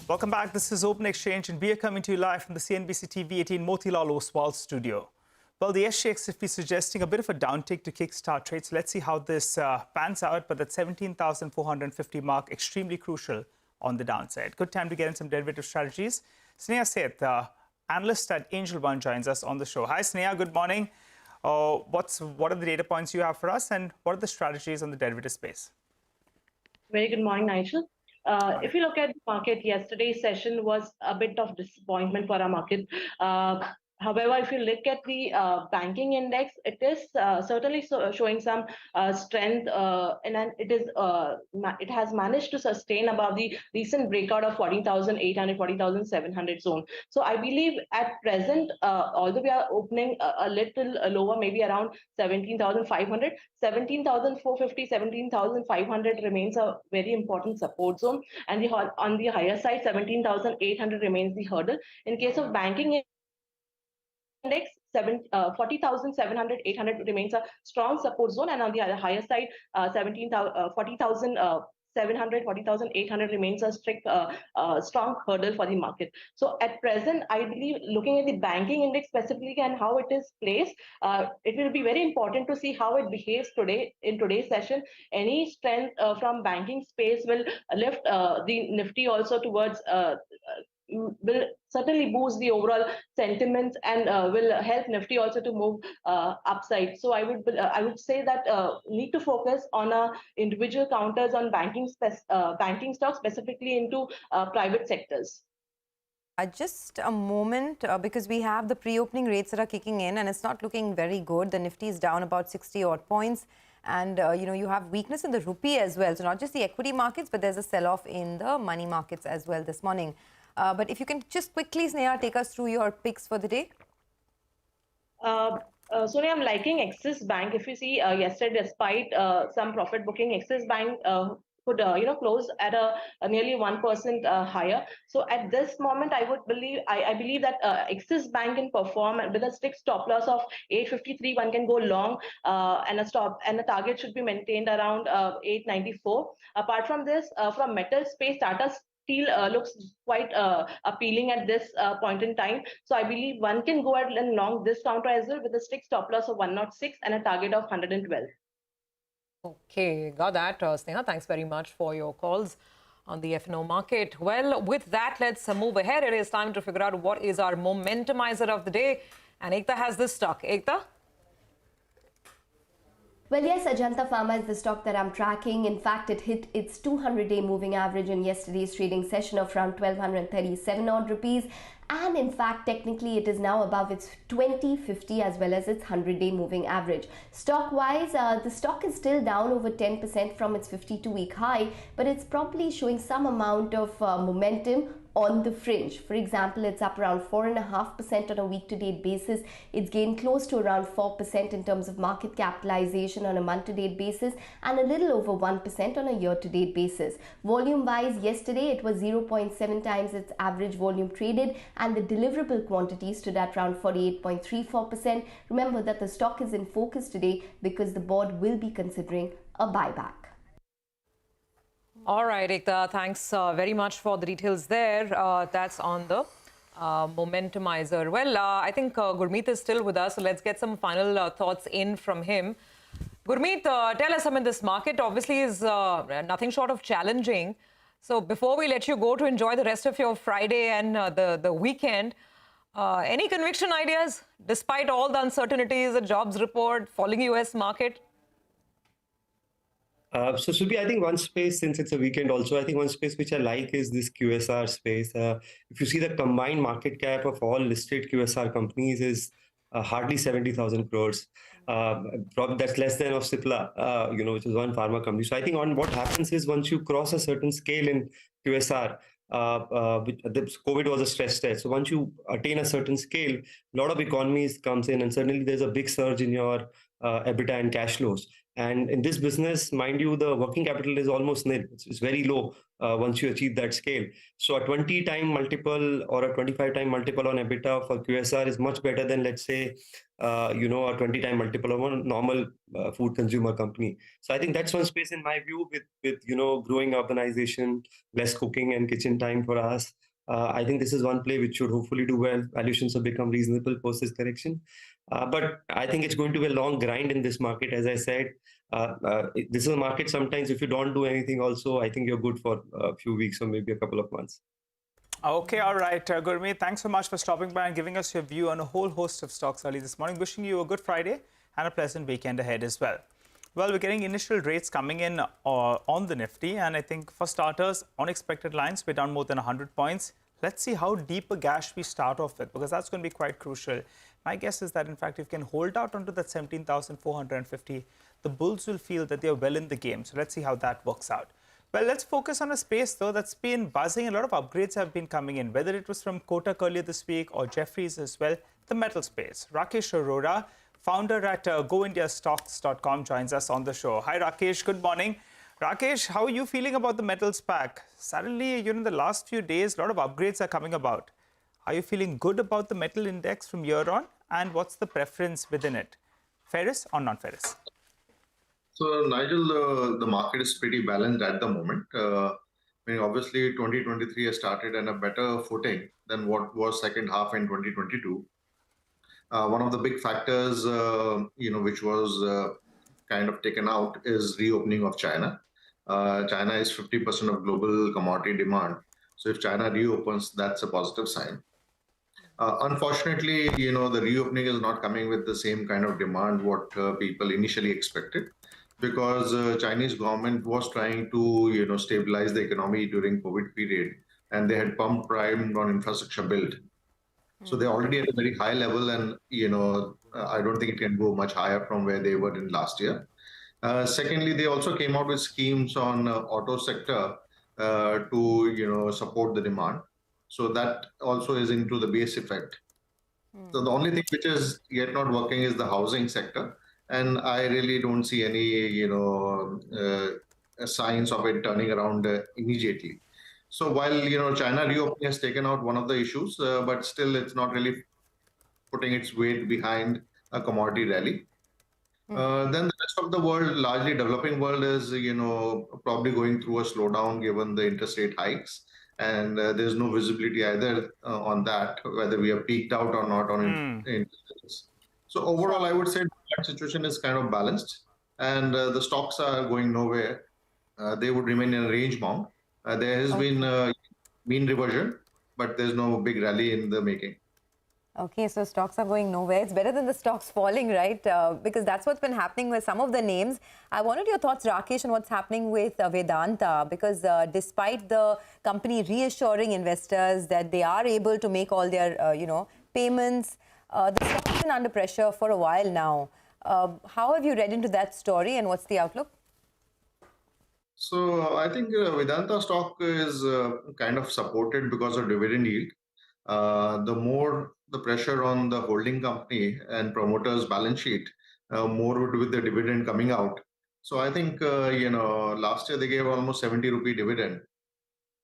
Welcome back. This is Open Exchange, and we are coming to you live from the CNBC-TV18 Motilal Oswal studio. Well, the SGX is suggesting a bit of a downtick to kickstart trades. Let's see how this pans out. But that 17,450 mark, extremely crucial on the downside. Good time to get in some derivative strategies. Sneha Seth, analyst at Angel One, joins us on the show. Hi, Sneha. Good morning. What are the data points you have for us, and what are the strategies on the derivative space? Very good morning, Nigel. If you look at the market, yesterday's session was a bit of disappointment for our market. However, if you look at the banking index, it is certainly showing some strength, and it has managed to sustain above the recent breakout of 14,800, 14,700 zone. So I believe at present, although we are opening a little lower, maybe around 17,500, 17,450, 17,500 remains a very important support zone, and on the higher side, 17,800 remains the hurdle. In case of banking index, 40,700, 800 remains a strong support zone, and on the higher side, 40,700, 40,800 remains a strict, strong hurdle for the market. So at present, I believe looking at the banking index specifically and how it is placed, it will be very important to see how it behaves today in today's session. Any strength from banking space will lift the Nifty also towards will certainly boost the overall sentiments and will help Nifty also to move upside. So I would say that need to focus on individual counters on banking stocks, specifically into private sectors. Just a moment, because we have the pre-opening rates that are kicking in, and it's not looking very good. The Nifty is down about 60 odd points, and you have weakness in the rupee as well. So not just the equity markets, but there's a sell-off in the money markets as well this morning. But if you can just quickly, Sneha, take us through your picks for the day. Sonia, I'm liking Axis Bank. If you see yesterday, despite some profit booking, Axis Bank could close at a nearly 1% higher. So at this moment, I believe that Axis Bank can perform with a strict stop loss of 853. One can go long, and a target should be maintained around 894. Apart from this, from metal space, Tata Steel looks quite appealing at this point in time. So I believe one can go ahead and long this counter as well with a strict stop loss of 106 and a target of 112. Okay, got that, Sneha. Thanks very much for your calls on the F&O market. Well, with that, let's move ahead. It is time to figure out what is our momentumizer of the day. And Ekta has this stock. Ekta? Well, yes, Ajanta Pharma is the stock that I'm tracking. In fact, it hit its 200-day moving average in yesterday's trading session of around 1,237 odd rupees. And in fact, technically, it is now above its 20, 50 as well as its 100-day moving average. Stock-wise, the stock is still down over 10% from its 52-week high, but it's probably showing some amount of momentum on the fringe. For example, it's up around 4.5% on a week-to-date basis. It's gained close to around 4% in terms of market capitalization on a month-to-date basis, and a little over 1% on a year-to-date basis. Volume-wise, yesterday it was 0.7 times its average volume traded, and the deliverable quantity stood at around 48.34%. Remember that the stock is in focus today because the board will be considering a buyback. All right, Ekta, thanks very much for the details there. That's on the momentumizer. Well, I think Gurmeet is still with us, so let's get some final thoughts in from him. Gurmeet, tell us, this market obviously is nothing short of challenging. So before we let you go to enjoy the rest of your Friday and the weekend, any conviction ideas, despite all the uncertainties, the jobs report, falling US market? So Subi, I think one space, since it's a weekend also, I think one space which I like is this QSR space. If you see the combined market cap of all listed QSR companies is hardly 70,000 crores. Probably that's less than of Cipla, which is one pharma company. So I think on what happens is once you cross a certain scale in QSR, COVID was a stress test. So once you attain a certain scale, a lot of economies comes in, and suddenly there's a big surge in your EBITDA and cash flows. And in this business, mind you, the working capital is almost nil. It's very low once you achieve that scale. So a 20-time multiple or a 25-time multiple on EBITDA for QSR is much better than, let's say, a 20-time multiple of a normal food consumer company. So I think that's one space in my view with growing urbanization, less cooking and kitchen time for us. I think this is one play which should hopefully do well. Valuations have become reasonable post this correction. But I think it's going to be a long grind in this market. As I said, this is a market sometimes if you don't do anything also, I think you're good for a few weeks or maybe a couple of months. Okay, all right. Gurmeet, thanks so much for stopping by and giving us your view on a whole host of stocks early this morning. Wishing you a good Friday and a pleasant weekend ahead as well. Well, we're getting initial rates coming in on the Nifty. And I think for starters, unexpected lines, we're down more than 100 points. Let's see how deep a gash we start off with, because that's going to be quite crucial. My guess is that, in fact, if you can hold out onto that 17,450, the bulls will feel that they're well in the game. So let's see how that works out. Well, let's focus on a space, though, that's been buzzing. A lot of upgrades have been coming in, whether it was from Kotak earlier this week or Jefferies as well, the metal space. Rakesh Arora, founder at GoIndiaStocks.com, joins us on the show. Hi, Rakesh. Good morning. Rakesh, how are you feeling about the metals pack? Suddenly, in the last few days, a lot of upgrades are coming about. Are you feeling good about the metal index from here on? And what's the preference within it? Ferrous or non-ferrous? So, Nigel, the market is pretty balanced at the moment. Obviously, 2023 has started on a better footing than what was second half in 2022. One of the big factors, which was kind of taken out is reopening of China. China is 50% of global commodity demand. So if China reopens, that's a positive sign. Unfortunately, the reopening is not coming with the same kind of demand what people initially expected, because Chinese government was trying to, stabilize the economy during COVID period, and they had pumped primed on infrastructure build. So they're already at a very high level, and I don't think it can go much higher from where they were in last year. Secondly, they also came out with schemes on auto sector to support the demand. So that also is into the base effect. So the only thing which is yet not working is the housing sector, and I really don't see any signs of it turning around immediately. So while China reopening has taken out one of the issues, but still it's not really putting its weight behind a commodity rally. Then the rest of the world, largely developing world, is probably going through a slowdown given the interest rate hikes, and there's no visibility either on that, whether we have peaked out or not on interest rates. So overall, I would say the situation is kind of balanced, and the stocks are going nowhere. They would remain in a range bound. There has been mean reversion, but there's no big rally in the making. Okay, so stocks are going nowhere. It's better than the stocks falling, right? Because that's what's been happening with some of the names. I wanted your thoughts, Rakesh, on what's happening with Vedanta, because despite the company reassuring investors that they are able to make all their, payments, the stock has been under pressure for a while now. How have you read into that story, and what's the outlook? So I think Vedanta stock is kind of supported because of dividend yield. The more the pressure on the holding company and promoters' balance sheet, more would with the dividend coming out. So I think, last year they gave almost 70 rupee dividend.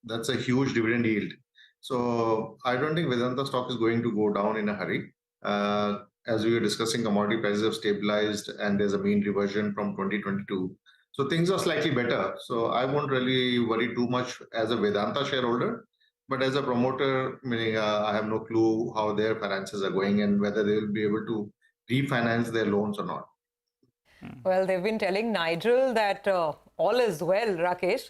That's a huge dividend yield. So I don't think Vedanta stock is going to go down in a hurry. As we were discussing, commodity prices have stabilized and there's a mean reversion from 2022. So things are slightly better. So I won't really worry too much as a Vedanta shareholder. But as a promoter, meaning I have no clue how their finances are going and whether they will be able to refinance their loans or not. Well, they've been telling Nigel that all is well, Rakesh.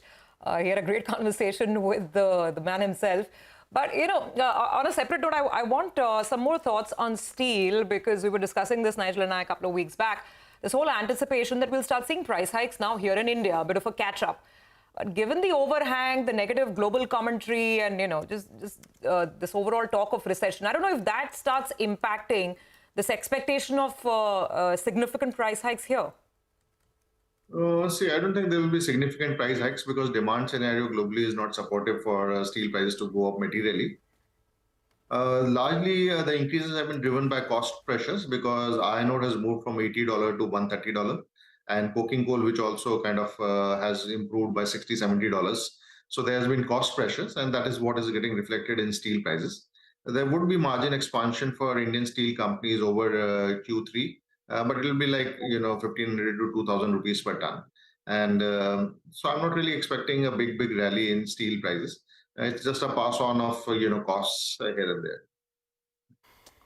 He had a great conversation with the man himself. But, on a separate note, I want some more thoughts on steel, because we were discussing this, Nigel and I, a couple of weeks back. This whole anticipation that we'll start seeing price hikes now here in India, a bit of a catch-up. But given the overhang, the negative global commentary, and just this overall talk of recession, I don't know if that starts impacting this expectation of significant price hikes here. I don't think there will be significant price hikes because demand scenario globally is not supportive for steel prices to go up materially. Largely, the increases have been driven by cost pressures because iron ore has moved from $80 to $130. and coking coal, which also kind of has improved by $60-70. So there has been cost pressures, and that is what is getting reflected in steel prices. There would be margin expansion for Indian steel companies over Q3, but it will be like 1,500 to 2,000 rupees per ton. And so I'm not really expecting a big rally in steel prices. It's just a pass on of costs here and there.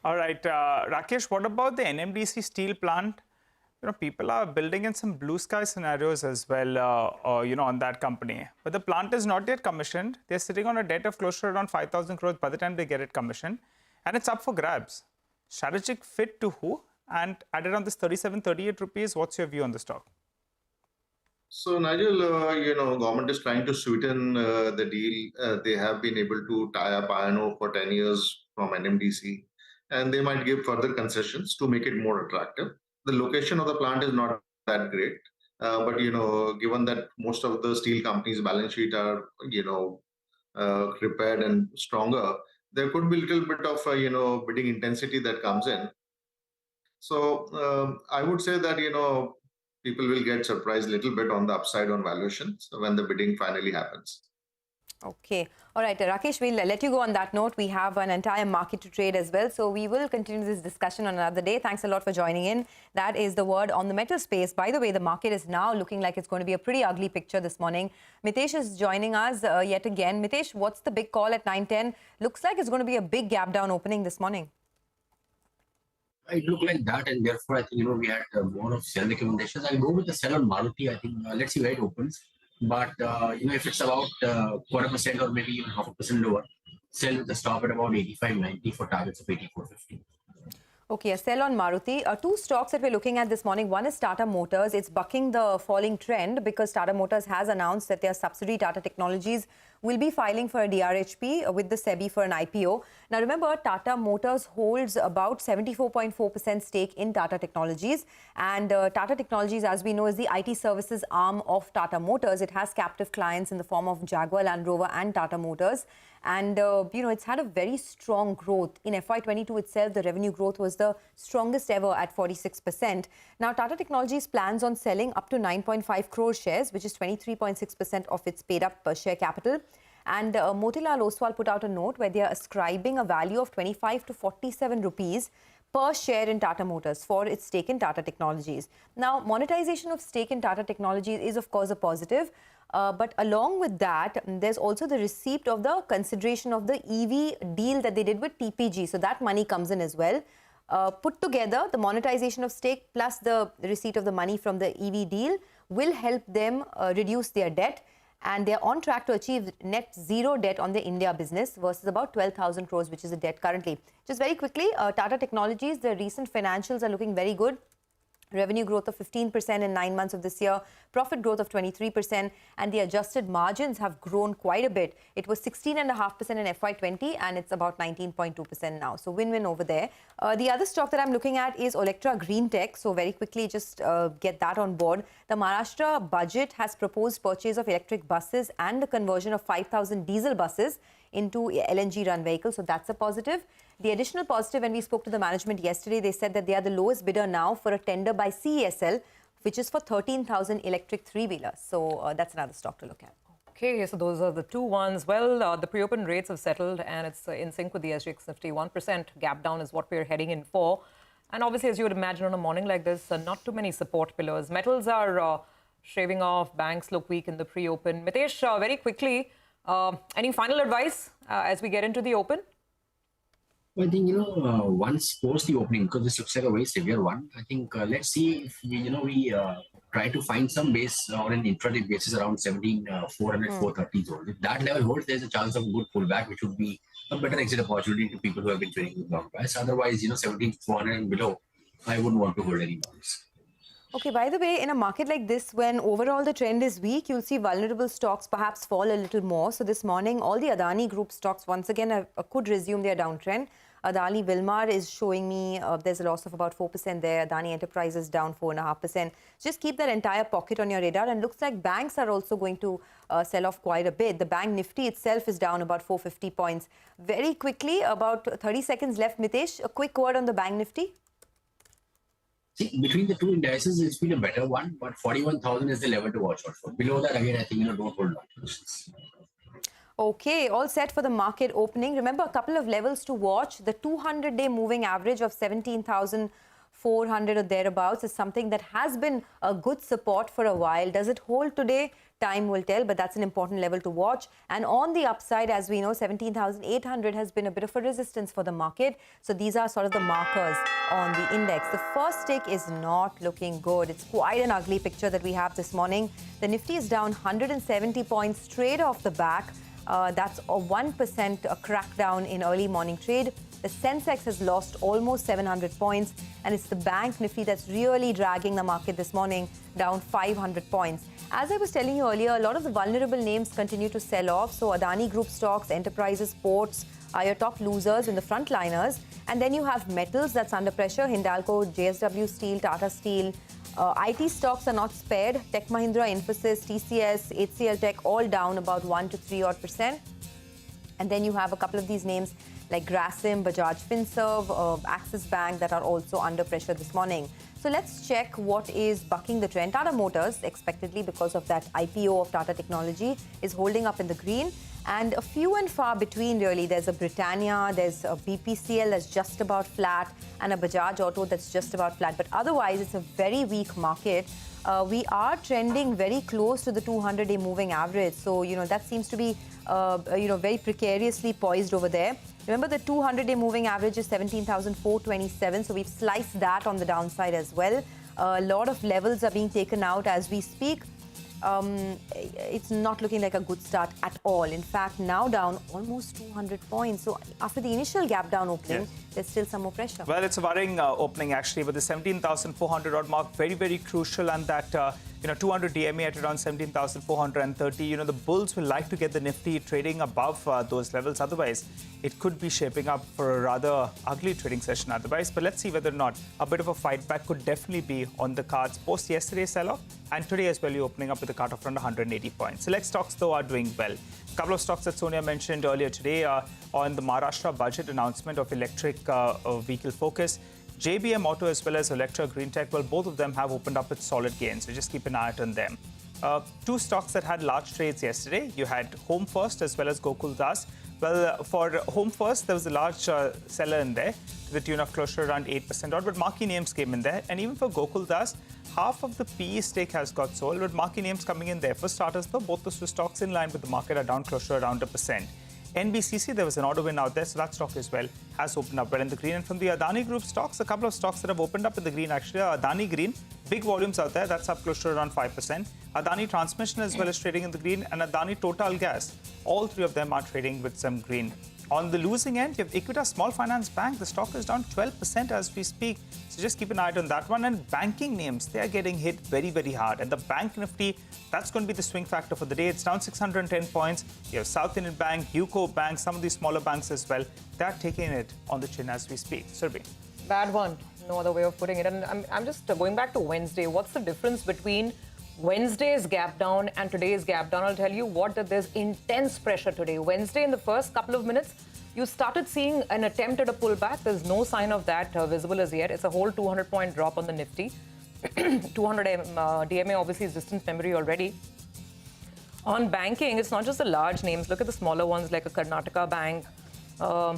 All right, Rakesh, what about the NMDC steel plant? People are building in some blue sky scenarios as well, on that company. But the plant is not yet commissioned. They're sitting on a debt of close to around 5,000 crores by the time they get it commissioned. And it's up for grabs. Strategic fit to who? And added on this 37, 38 rupees, what's your view on the stock? So, Nigel, government is trying to sweeten the deal. They have been able to tie up iron ore for 10 years from NMDC, and they might give further concessions to make it more attractive. The location of the plant is not that great, but given that most of the steel companies' balance sheet are repaired and stronger, there could be a little bit of bidding intensity that comes in. So I would say that people will get surprised a little bit on the upside on valuations when the bidding finally happens. Okay. All right, Rakesh, we'll let you go on that note. We have an entire market to trade as well. So we will continue this discussion on another day. Thanks a lot for joining in. That is the word on the metal space. By the way, the market is now looking like it's going to be a pretty ugly picture this morning. Mitesh is joining us yet again. Mitesh, what's the big call at 9:10? Looks like it's going to be a big gap down opening this morning. It looked like that, and therefore I think we had more of sell recommendations. I'll go with the sell on Maruti. I think let's see where it opens. But if it's about 0.25% or maybe even 0.5% lower, sell with the stop at about 85.90 for targets of 84.50. Okay, a sell on Maruti. Two stocks that we're looking at this morning. One is Tata Motors. It's bucking the falling trend because Tata Motors has announced that their subsidiary Tata Technologies will be filing for a DRHP with the SEBI for an IPO. Now, remember, Tata Motors holds about 74.4% stake in Tata Technologies. And Tata Technologies, as we know, is the IT services arm of Tata Motors. It has captive clients in the form of Jaguar, Land Rover and Tata Motors. And, it's had a very strong growth. In FY22 itself, the revenue growth was the strongest ever at 46%. Now, Tata Technologies plans on selling up to 9.5 crore shares, which is 23.6% of its paid-up share capital. And Motilal Oswal put out a note where they are ascribing a value of 25 to 47 rupees per share in Tata Motors for its stake in Tata Technologies. Now, monetization of stake in Tata Technologies is, of course, a positive. But along with that, there's also the receipt of the consideration of the EV deal that they did with TPG. So that money comes in as well. Put together, the monetization of stake plus the receipt of the money from the EV deal will help them reduce their debt. And they're on track to achieve net zero debt on the India business versus about 12,000 crores, which is the debt currently. Just very quickly, Tata Technologies, the recent financials are looking very good. Revenue growth of 15% in 9 months of this year, profit growth of 23%, and the adjusted margins have grown quite a bit. It was 16.5% in FY20 and it's about 19.2% now. So win-win over there. The other stock that I'm looking at is Olectra Green Tech. So very quickly, just get that on board. The Maharashtra budget has proposed purchase of electric buses and the conversion of 5,000 diesel buses into LNG run vehicles. So that's a positive. The additional positive, when we spoke to the management yesterday, they said that they are the lowest bidder now for a tender by CESL, which is for 13,000 electric three-wheelers. So that's another stock to look at. Okay, so those are the two ones. Well, the pre-open rates have settled and it's in sync with the SGX Nifty. 1% gap down is what we're heading in for. And obviously, as you would imagine on a morning like this, not too many support pillars. Metals are shaving off. Banks look weak in the pre-open. Mitesh, very quickly, any final advice as we get into the open? I think, once post the opening, because this looks like a very severe one, I think let's see if, we try to find some base on an intraday basis around 17,400, 430 zone. If that level holds, there's a chance of good pullback, which would be a better exit opportunity to people who have been trading with long price. Otherwise, 17,400 and below, I wouldn't want to hold any bonds. Okay, by the way, in a market like this, when overall the trend is weak, you'll see vulnerable stocks perhaps fall a little more. So this morning, all the Adani Group stocks, once again, could resume their downtrend. Adani Wilmar is showing me there's a loss of about 4% there. Adani Enterprises down 4.5%. Just keep that entire pocket on your radar. And looks like banks are also going to sell off quite a bit. The bank Nifty itself is down about 450 points. Very quickly, about 30 seconds left, Mitesh, a quick word on the bank Nifty. See, between the two indices, it's been a better one, but 41,000 is the level to watch out for. Below that, again, I think, don't hold long positions. Okay, all set for the market opening. Remember, a couple of levels to watch. The 200-day moving average of 17,400 or thereabouts is something that has been a good support for a while. Does it hold today? Time will tell, but that's an important level to watch. And on the upside, as we know, 17,800 has been a bit of a resistance for the market. So these are sort of the markers on the index. The first tick is not looking good. It's quite an ugly picture that we have this morning. The Nifty is down 170 points straight off the back. That's a 1% crackdown in early morning trade. The Sensex has lost almost 700 points, and it's the bank Nifty that's really dragging the market this morning, down 500 points. As I was telling you earlier, a lot of the vulnerable names continue to sell off. So Adani Group stocks, Enterprises, ports are your top losers in the frontliners. And then you have metals that's under pressure, Hindalco, JSW Steel, Tata Steel. IT stocks are not spared. Tech Mahindra, Infosys, TCS, HCL Tech all down about 1 to 3% And then you have a couple of these names like Grasim, Bajaj Finserv, Axis Bank that are also under pressure this morning. So let's check what is bucking the trend. Tata Motors, expectedly because of that IPO of Tata Technology, is holding up in the green. And a few and far between, really. There's a Britannia, there's a BPCL that's just about flat, and a Bajaj Auto that's just about flat. But otherwise, it's a very weak market. We are trending very close to the 200-day moving average. So, that seems to be, very precariously poised over there. Remember, the 200-day moving average is 17,427. So we've sliced that on the downside as well. A lot of levels are being taken out as we speak. It's not looking like a good start at all. In fact, now down almost 200 points. So after the initial gap down opening, there's still some more pressure. Well, it's a worrying opening actually, but the 17,400 odd mark very, very crucial, and that 200 DMA at around 17,430. The bulls will like to get the Nifty trading above those levels. Otherwise, it could be shaping up for a rather ugly trading session otherwise. But let's see whether or not a bit of a fight back could definitely be on the cards post yesterday's sell-off, and today as well you're opening up with a cut of around 180 points. Select stocks though are doing well. A couple of stocks that Sonia mentioned earlier today on the Maharashtra budget announcement of electric vehicle focus. JBM Auto as well as Electra Green Tech, well, both of them have opened up with solid gains, so just keep an eye out on them. Two stocks that had large trades yesterday. You had Home First as well as Gokul Das. Well, for Home First, there was a large seller in there to the tune of close to around 8% odd, but marquee names came in there. And even for Gokul Das, half of the PE stake has got sold, with marquee names coming in there. For starters, though, both those two stocks in line with the market are down close to around 1%. NBCC, there was an order win out there, so that stock as well has opened up well in the green. And from the Adani Group stocks, a couple of stocks that have opened up in the green actually. Adani Green, big volumes out there, that's up close to around 5%. Adani Transmission as well as trading in the green, and Adani Total Gas. All three of them are trading with some green. On the losing end, you have Equitas Small Finance Bank. The stock is down 12% as we speak. So just keep an eye on that one. And banking names, they are getting hit very, very hard. And the Bank Nifty, that's going to be the swing factor for the day. It's down 610 points. You have South Indian Bank, UCO Bank, some of these smaller banks as well. They're taking it on the chin as we speak. Surabhi. Bad one. No other way of putting it. And I'm just going back to Wednesday. What's the difference between Wednesday's gap down and today's gap down? I'll tell you what, that there's intense pressure today. Wednesday, in the first couple of minutes, you started seeing an attempt at a pullback. There's no sign of that visible as yet. It's a whole 200-point drop on the Nifty. 200 DMA obviously is distant memory already. On banking, it's not just the large names. Look at the smaller ones like a Karnataka Bank,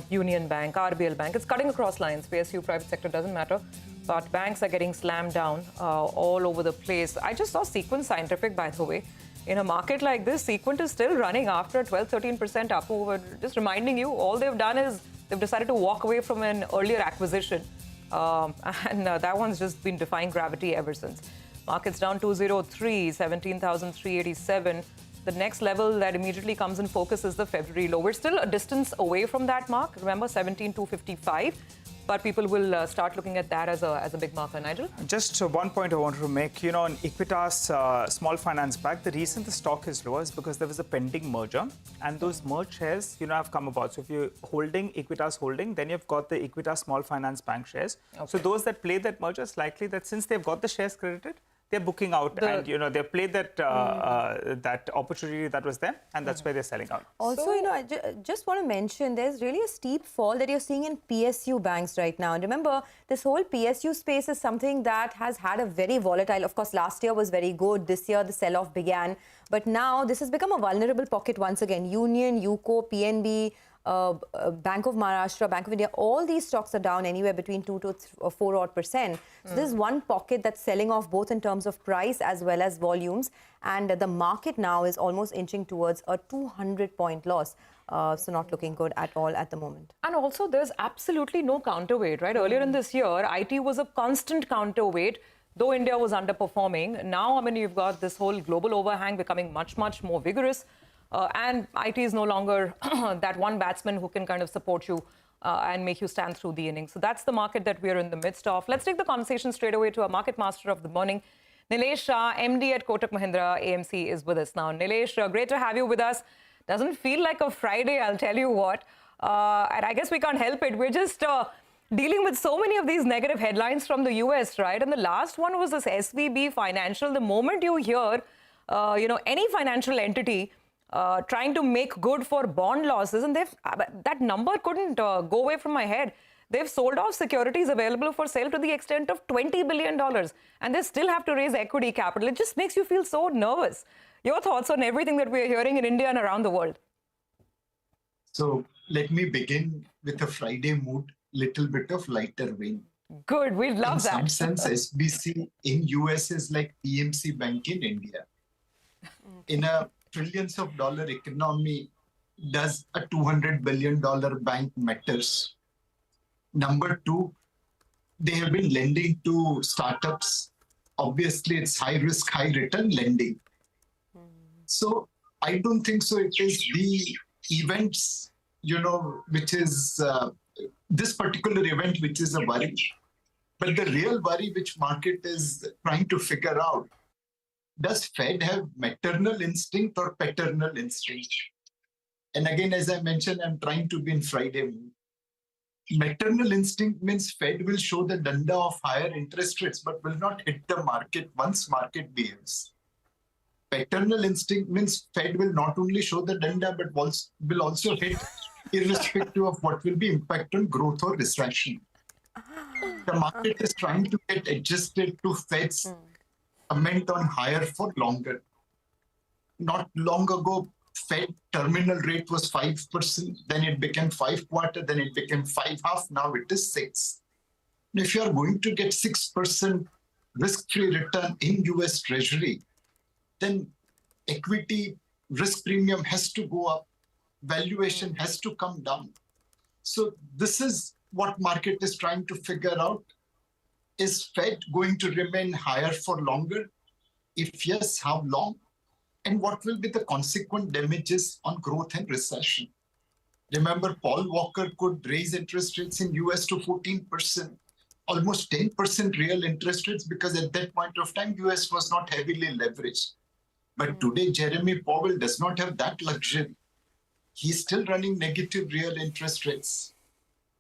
Union Bank, RBL Bank. It's cutting across lines. PSU, private sector, doesn't matter. But banks are getting slammed down all over the place. I just saw Sequent Scientific, by the way. In a market like this, Sequent is still running after 12-13% up over. Just reminding you, all they've done is they've decided to walk away from an earlier acquisition. And that one's just been defying gravity ever since. Markets down 203, 17,387. The next level that immediately comes in focus is the February low. We're still a distance away from that mark. Remember, 17,255. But people will start looking at that as a big marker. Nigel? Just one point I wanted to make. In Equitas Small Finance Bank, the reason the stock is lower is because there was a pending merger. And those merged shares, have come about. So if you're holding Equitas Holding, then you've got the Equitas Small Finance Bank shares. Okay. So those that play that merger, it's likely that since they've got the shares credited, they're booking out, and they played that that opportunity that was there, and that's why they're selling out. Also, I just want to mention there's really a steep fall that you're seeing in PSU banks right now. And remember, this whole PSU space is something that has had a very volatile. Of course, last year was very good. This year, the sell-off began, but now this has become a vulnerable pocket once again. Union, UCO, PNB. Bank of Maharashtra, Bank of India, all these stocks are down anywhere between 2 to 4 odd %. So this is one pocket that's selling off both in terms of price as well as volumes. And the market now is almost inching towards a 200-point loss. So not looking good at all at the moment. And also, there's absolutely no counterweight, right? Earlier in this year, IT was a constant counterweight, though India was underperforming. Now, I mean, you've got this whole global overhang becoming much, much more vigorous. And IT is no longer that one batsman who can kind of support you and make you stand through the innings. So that's the market that we're in the midst of. Let's take the conversation straight away to our market master of the morning, Nilesh Shah, MD at Kotak Mahindra AMC, is with us now. Nilesh, great to have you with us. Doesn't feel like a Friday, I'll tell you what. And I guess we can't help it. We're just dealing with so many of these negative headlines from the US, right? And the last one was this SVB Financial. The moment you hear, any financial entity trying to make good for bond losses, and that number couldn't go away from my head. They've sold off securities available for sale to the extent of $20 billion, and they still have to raise equity capital. It just makes you feel so nervous. Your thoughts on everything that we're hearing in India and around the world? So let me begin with a Friday mood, little bit of lighter vein. Good, we love that. In some sense, SBC in US is like PMC Bank in India. In a trillions of dollar economy, does a $200 billion bank matters? Number two, they have been lending to startups. Obviously, it's high risk, high return lending. So I don't think so. It is the events, which is this particular event, which is a worry. But the real worry which market is trying to figure out, does Fed have maternal instinct or paternal instinct? And again, as I mentioned, I'm trying to be in Friday mood. Maternal instinct means Fed will show the danda of higher interest rates, but will not hit the market once market behaves. Paternal instinct means Fed will not only show the danda, but will also hit irrespective of what will be impact on growth or recession. The market is trying to get adjusted to Fed's comment on higher for longer. Not long ago, Fed terminal rate was 5%, then it became 5/4, then it became 5.5%, now it is 6%. If you are going to get 6% risk-free return in US Treasury, then equity risk premium has to go up, valuation has to come down. So this is what market is trying to figure out. Is Fed going to remain higher for longer? If yes, how long? And what will be the consequent damages on growth and recession? Remember, Paul Walker could raise interest rates in US to 14%, almost 10% real interest rates, because at that point of time, US was not heavily leveraged. But today, Jeremy Powell does not have that luxury. He's still running negative real interest rates.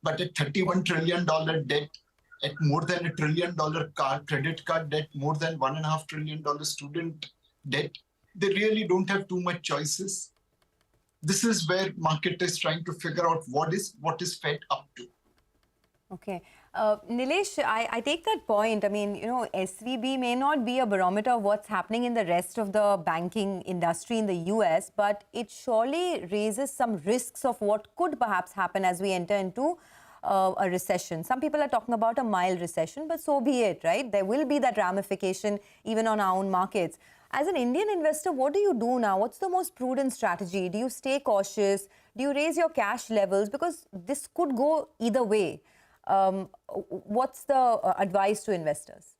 But at $31 trillion debt, at more than $1 trillion credit card debt, more than $1.5 trillion student debt, they really don't have too much choices. This is where market is trying to figure out what is Fed up to. Okay. Nilesh, I take that point. I mean, SVB may not be a barometer of what's happening in the rest of the banking industry in the US, but it surely raises some risks of what could perhaps happen as we enter into a recession. Some people are talking about a mild recession, but so be it, right? There will be that ramification even on our own markets. As an Indian investor, what do you do now? What's the most prudent strategy? Do you stay cautious? Do you raise your cash levels? Because this could go either way. What's the advice to investors?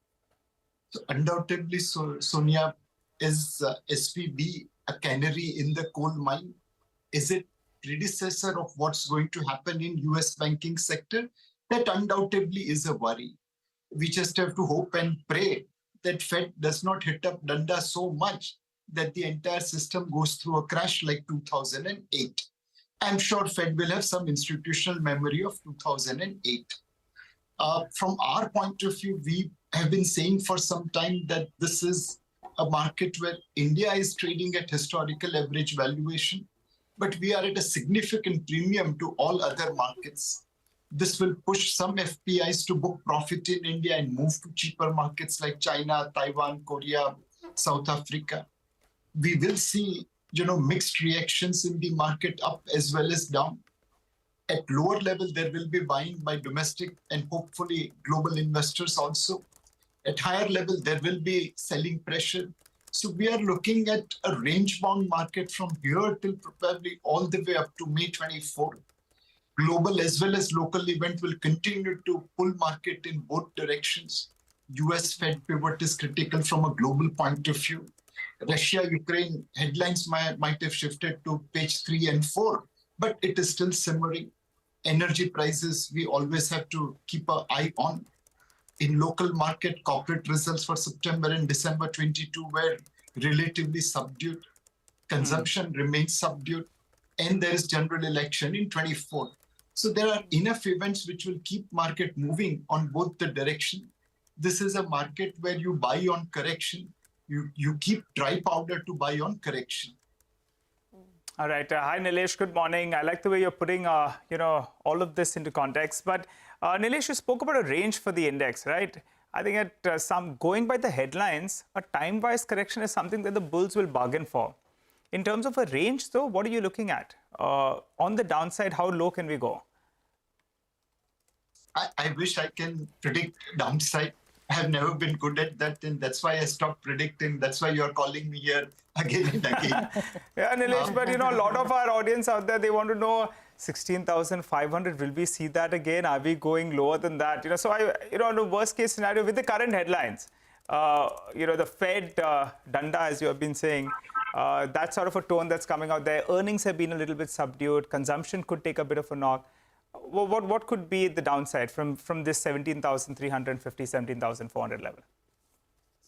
So undoubtedly, Sonia, is SVB a canary in the coal mine? Is it predecessor of what's going to happen in US banking sector? That undoubtedly is a worry. We just have to hope and pray that Fed does not hit up danda so much that the entire system goes through a crash like 2008. I'm sure Fed will have some institutional memory of 2008. From our point of view, we have been saying for some time that this is a market where India is trading at historical average valuation, but we are at a significant premium to all other markets. This will push some FPIs to book profit in India and move to cheaper markets like China, Taiwan, Korea, South Africa. We will see, mixed reactions in the market up as well as down. At lower level, there will be buying by domestic and hopefully global investors also. At higher level, there will be selling pressure. So we are looking at a range-bound market from here till probably all the way up to May 24. Global as well as local event will continue to pull market in both directions. US Fed pivot is critical from a global point of view. Russia-Ukraine headlines might have shifted to page 3 and 4, but it is still simmering. Energy prices, we always have to keep an eye on. In local market, corporate results for September and December 22 were relatively subdued. Consumption remains subdued, and there is general election in 24. So there are enough events which will keep market moving on both the direction. This is a market where you buy on correction. You keep dry powder to buy on correction. All right. Hi, Nilesh. Good morning. I like the way you're putting, all of this into context. But Nilesh, you spoke about a range for the index, right? I think at going by the headlines, a time-wise correction is something that the bulls will bargain for. In terms of a range, though, what are you looking at? On the downside, how low can we go? I wish I can predict downside. I have never been good at that, and that's why I stopped predicting. That's why you're calling me here again and again. Yeah, Nilesh, but a lot of our audience out there, they want to know 16,500. Will we see that again? Are we going lower than that? So in the worst case scenario with the current headlines, the Fed danda, as you have been saying, that sort of a tone that's coming out there. Earnings have been a little bit subdued. Consumption could take a bit of a knock. What could be the downside from this 17,350, 17,400 level?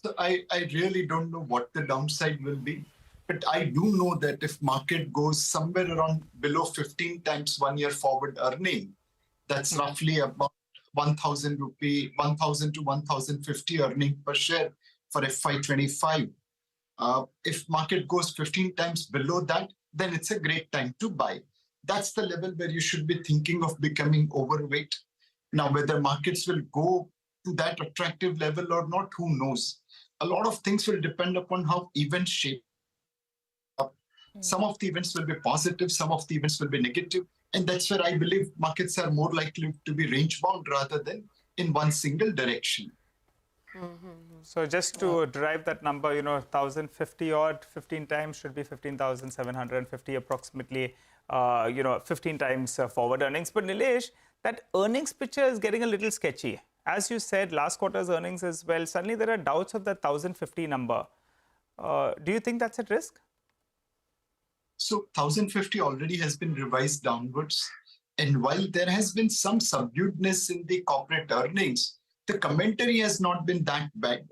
So I really don't know what the downside will be. But I do know that if market goes somewhere around below 15 times 1 year forward earning, that's roughly about 1,000 rupee, 1,000 to 1,050 earning per share for FY25. If market goes 15 times below that, then it's a great time to buy. That's the level where you should be thinking of becoming overweight. Now, whether markets will go to that attractive level or not, who knows? A lot of things will depend upon how events shape up. Some of the events will be positive, some of the events will be negative. And that's where I believe markets are more likely to be range-bound rather than in one single direction. So just to derive that number, 1,050 odd, 15 times should be 15,750 approximately, 15 times forward earnings. But Nilesh, that earnings picture is getting a little sketchy. As you said, last quarter's earnings as well, suddenly there are doubts of that 1,050 number. Do you think that's at risk? So 1,050 already has been revised downwards. And while there has been some subduedness in the corporate earnings, the commentary has not been that bad.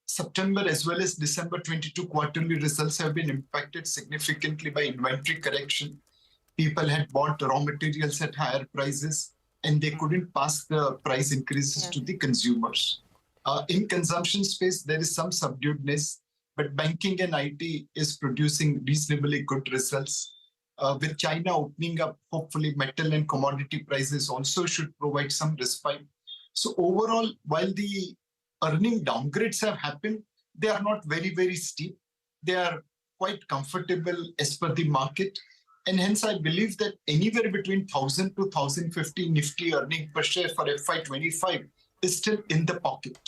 September as well as December 22 quarterly results have been impacted significantly by inventory correction. People had bought raw materials at higher prices and they couldn't pass the price increases to the consumers. In consumption space, there is some subduedness, but banking and IT is producing reasonably good results. With China opening up, hopefully metal and commodity prices also should provide some respite. So overall, while the earning downgrades have happened, they are not very, very steep. They are quite comfortable as per the market. And hence, I believe that anywhere between 1,000 to 1,050 Nifty earning per share for FY25 is still in the pocket.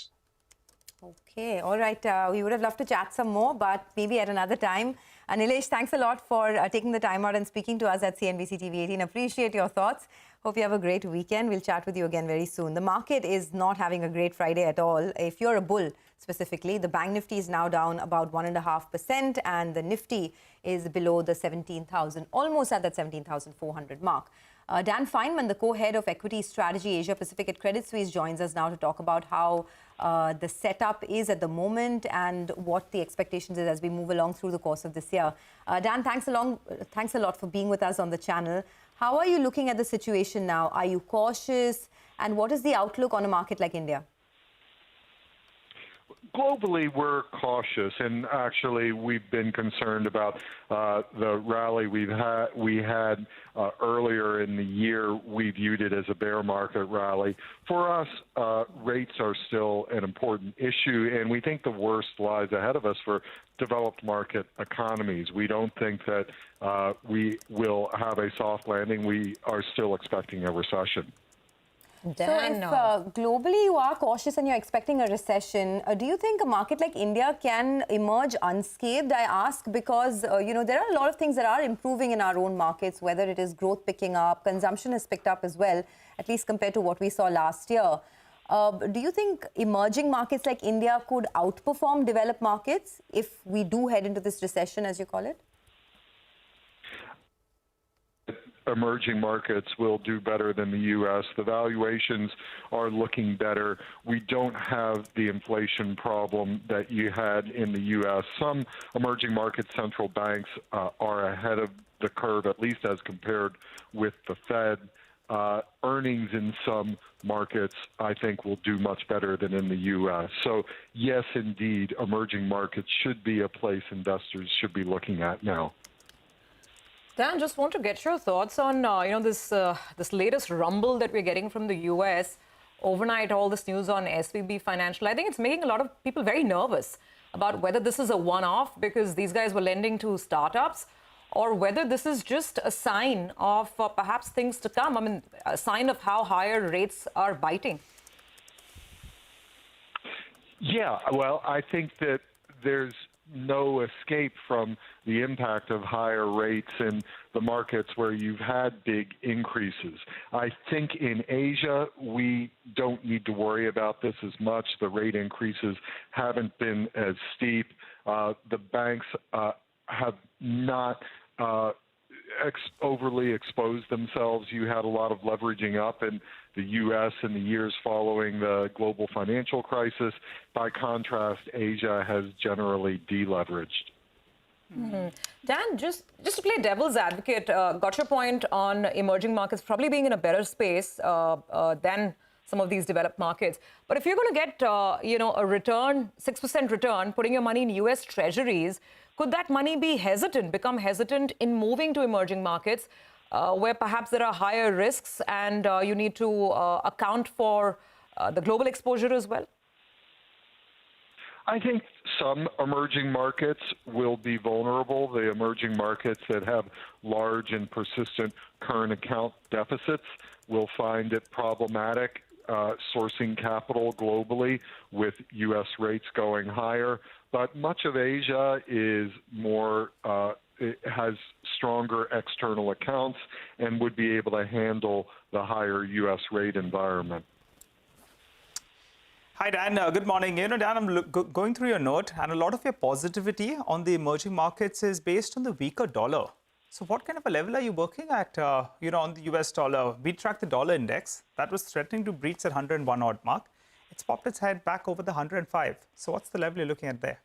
Okay, all right. We would have loved to chat some more, but maybe at another time. Nilesh, thanks a lot for taking the time out and speaking to us at CNBC-TV18. Appreciate your thoughts. Hope you have a great weekend. We'll chat with you again very soon. The market is not having a great Friday at all. If you're a bull, specifically, the Bank Nifty is now down about 1.5%, and the Nifty is below the 17,000, almost at that 17,400 mark. Dan Feynman, the co-head of Equity Strategy Asia Pacific at Credit Suisse, joins us now to talk about how the setup is at the moment and what the expectations is as we move along through the course of this year. Dan, thanks a lot for being with us on the channel. How are you looking at the situation now? Are you cautious? And what is the outlook on a market like India? Globally, we're cautious, and actually, we've been concerned about the rally we had earlier in the year. We viewed it as a bear market rally. For us, rates are still an important issue, and we think the worst lies ahead of us for developed market economies. We don't think that we will have a soft landing. We are still expecting a recession. Dan, so if globally you are cautious and you're expecting a recession, do you think a market like India can emerge unscathed? I ask because, you know, there are a lot of things that are improving in our own markets, whether it is growth picking up, consumption has picked up as well, at least compared to what we saw last year. Do you think emerging markets like India could outperform developed markets if we do head into this recession, as you call it? Emerging markets will do better than the U.S. The valuations are looking better. We don't have the inflation problem that you had in the U.S. Some emerging market central banks are ahead of the curve, at least as compared with the Fed. Earnings in some markets, I think, will do much better than in the U.S. So, yes, indeed, emerging markets should be a place investors should be looking at now. Dan, just want to get your thoughts on, this latest rumble that we're getting from the U.S. Overnight, all this news on SVB Financial. I think it's making a lot of people very nervous about whether this is a one-off because these guys were lending to startups, or whether this is just a sign of perhaps things to come. I mean, a sign of how higher rates are biting. Yeah, well, I think that there's no escape from the impact of higher rates in the markets where you've had big increases. I think in Asia, we don't need to worry about this as much. The rate increases haven't been as steep. The banks have not overly exposed themselves. You had a lot of leveraging up in the U.S. in the years following the global financial crisis. By contrast, Asia has generally deleveraged. Mm-hmm. Dan, just to play devil's advocate, got your point on emerging markets probably being in a better space than some of these developed markets. But if you're going to get, a return, 6% return, putting your money in U.S. treasuries, could that money become hesitant in moving to emerging markets where perhaps there are higher risks and you need to account for the global exposure as well? I think some emerging markets will be vulnerable. The emerging markets that have large and persistent current account deficits will find it problematic sourcing capital globally with U.S. rates going higher. But much of Asia is more, it has stronger external accounts and would be able to handle the higher U.S. rate environment. Hi, Dan. Good morning. Dan, I'm going through your note, and a lot of your positivity on the emerging markets is based on the weaker dollar. So what kind of a level are you working at, on the US dollar? We track the dollar index. That was threatening to breach that 101 odd mark. It's popped its head back over the 105. So what's the level you're looking at there?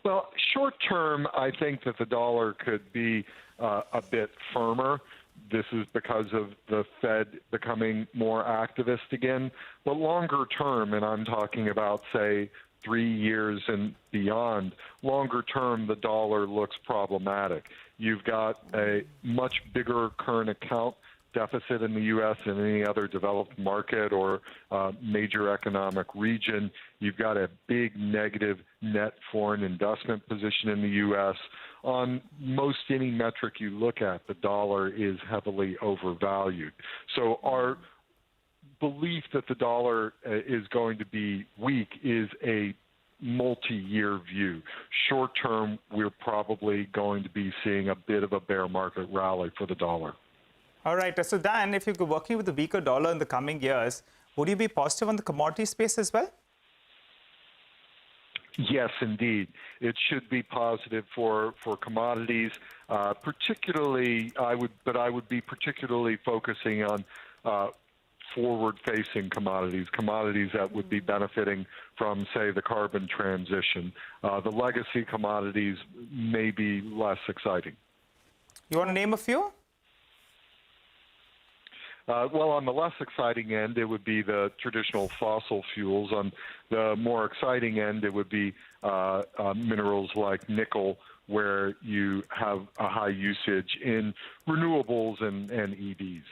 Well, short term, I think that the dollar could be a bit firmer. This is because of the Fed becoming more activist again. But longer term, and I'm talking about, say, 3 years and beyond, longer term, the dollar looks problematic. You've got a much bigger current account deficit in the U.S. than any other developed market or major economic region. You've got a big negative net foreign investment position in the U.S. On most any metric you look at, the dollar is heavily overvalued. So our belief that the dollar is going to be weak is a multi-year view. Short term, we're probably going to be seeing a bit of a bear market rally for the dollar. All right. So, Dan, if you're working with the weaker dollar in the coming years, would you be positive on the commodity space as well? Yes, indeed. It should be positive for commodities. Particularly, I would be particularly focusing on forward-facing commodities that would be benefiting from, say, the carbon transition. The legacy commodities may be less exciting. You want to name a few? Well, on the less exciting end, it would be the traditional fossil fuels. On the more exciting end, it would be minerals like nickel, where you have a high usage in renewables and EVs.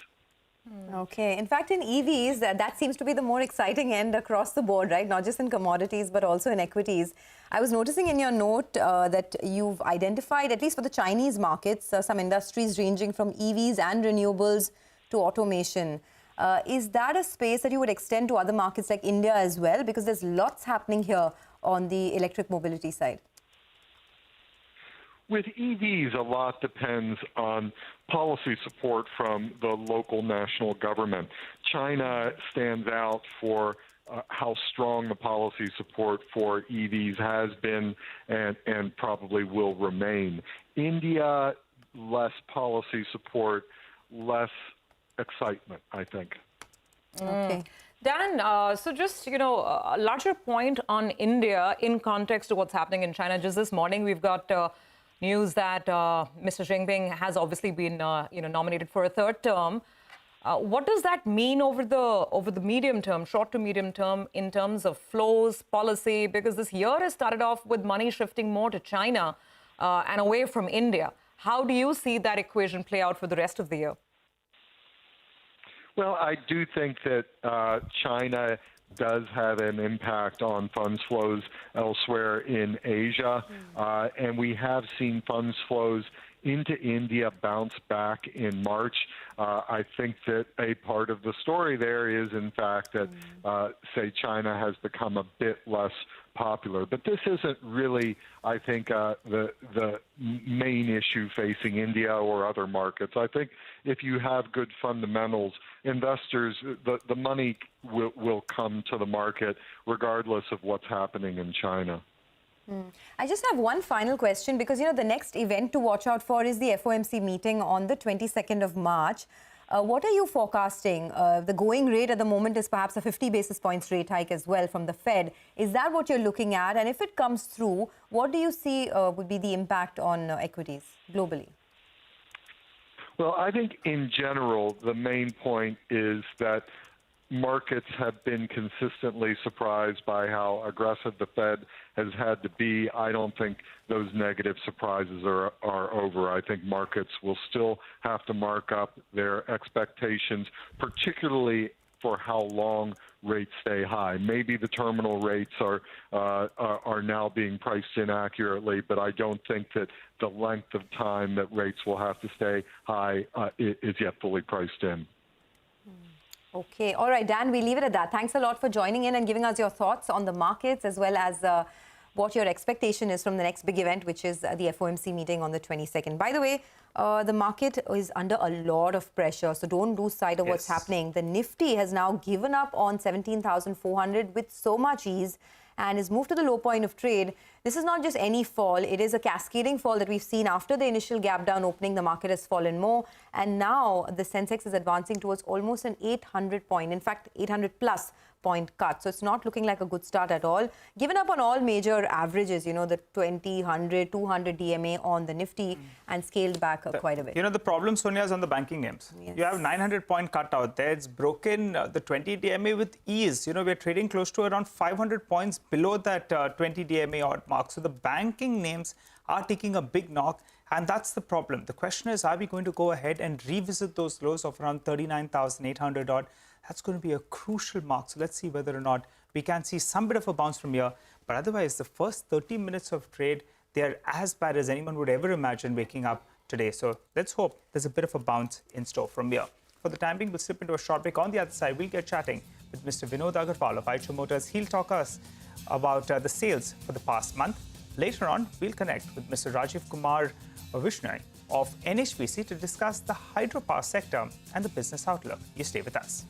Okay. In fact, in EVs, that seems to be the more exciting end across the board, right? Not just in commodities, but also in equities. I was noticing in your note that you've identified, at least for the Chinese markets, some industries ranging from EVs and renewables to automation. Is that a space that you would extend to other markets like India as well? Because there's lots happening here on the electric mobility side. With EVs, a lot depends on policy support from the local national government. China stands out for how strong the policy support for EVs has been and probably will remain. India, less policy support, less excitement, I think. Okay. Dan, so just, a larger point on India in context to what's happening in China. Just this morning, we've got news that Mr. Jinping has obviously been, nominated for a third term. What does that mean over the medium term, short to medium term, in terms of flows, policy? Because this year has started off with money shifting more to China and away from India. How do you see that equation play out for the rest of the year? Well, I do think that China does have an impact on funds flows elsewhere in Asia, and we have seen funds flows into India bounce back in March. I think that a part of the story there is, in fact, that, say, China has become a bit less popular. But this isn't really, I think, the main issue facing India or other markets. I think if you have good fundamentals, investors, the money will come to the market regardless of what's happening in China. I just have one final question because, the next event to watch out for is the FOMC meeting on the 22nd of March. What are you forecasting? The going rate at the moment is perhaps a 50 basis points rate hike as well from the Fed. Is that what you're looking at? And if it comes through, what do you see would be the impact on equities globally? Well, I think in general, the main point is that markets have been consistently surprised by how aggressive the Fed has had to be. I don't think those negative surprises are over. I think markets will still have to mark up their expectations, particularly for how long rates stay high. Maybe the terminal rates are now being priced in accurately, but I don't think that the length of time that rates will have to stay high is yet fully priced in. Okay. All right, Dan, we leave it at that. Thanks a lot for joining in and giving us your thoughts on the markets as well as what your expectation is from the next big event, which is the FOMC meeting on the 22nd. By the way, the market is under a lot of pressure, so don't lose sight of what's happening. The Nifty has now given up on 17,400 with so much ease and is moved to the low point of trade. This is not just any fall. It is a cascading fall that we've seen after the initial gap down opening. The market has fallen more. And now the Sensex is advancing towards almost an 800 point, in fact, 800 plus point cut. So it's not looking like a good start at all. Given up on all major averages, the 20, 100, 200 DMA on the Nifty and scaled back quite a bit. The problem, Sonia, is on the banking names. Yes. You have 900 point cut out there. It's broken the 20 DMA with ease. We're trading close to around 500 points below that 20 DMA odd mark. So the banking names are taking a big knock. And that's the problem. The question is, are we going to go ahead and revisit those lows of around 39,800 odd? That's going to be a crucial mark. So let's see whether or not we can see some bit of a bounce from here. But otherwise, the first 30 minutes of trade, they're as bad as anyone would ever imagine waking up today. So let's hope there's a bit of a bounce in store from here. For the time being, we'll slip into a short break. On the other side, we'll get chatting with Mr. Vinod Agarwal of Tata Motors. He'll talk us about the sales for the past month. Later on, we'll connect with Mr. Rajiv Kumar Vishnoi of NHPC to discuss the hydropower sector and the business outlook. You stay with us.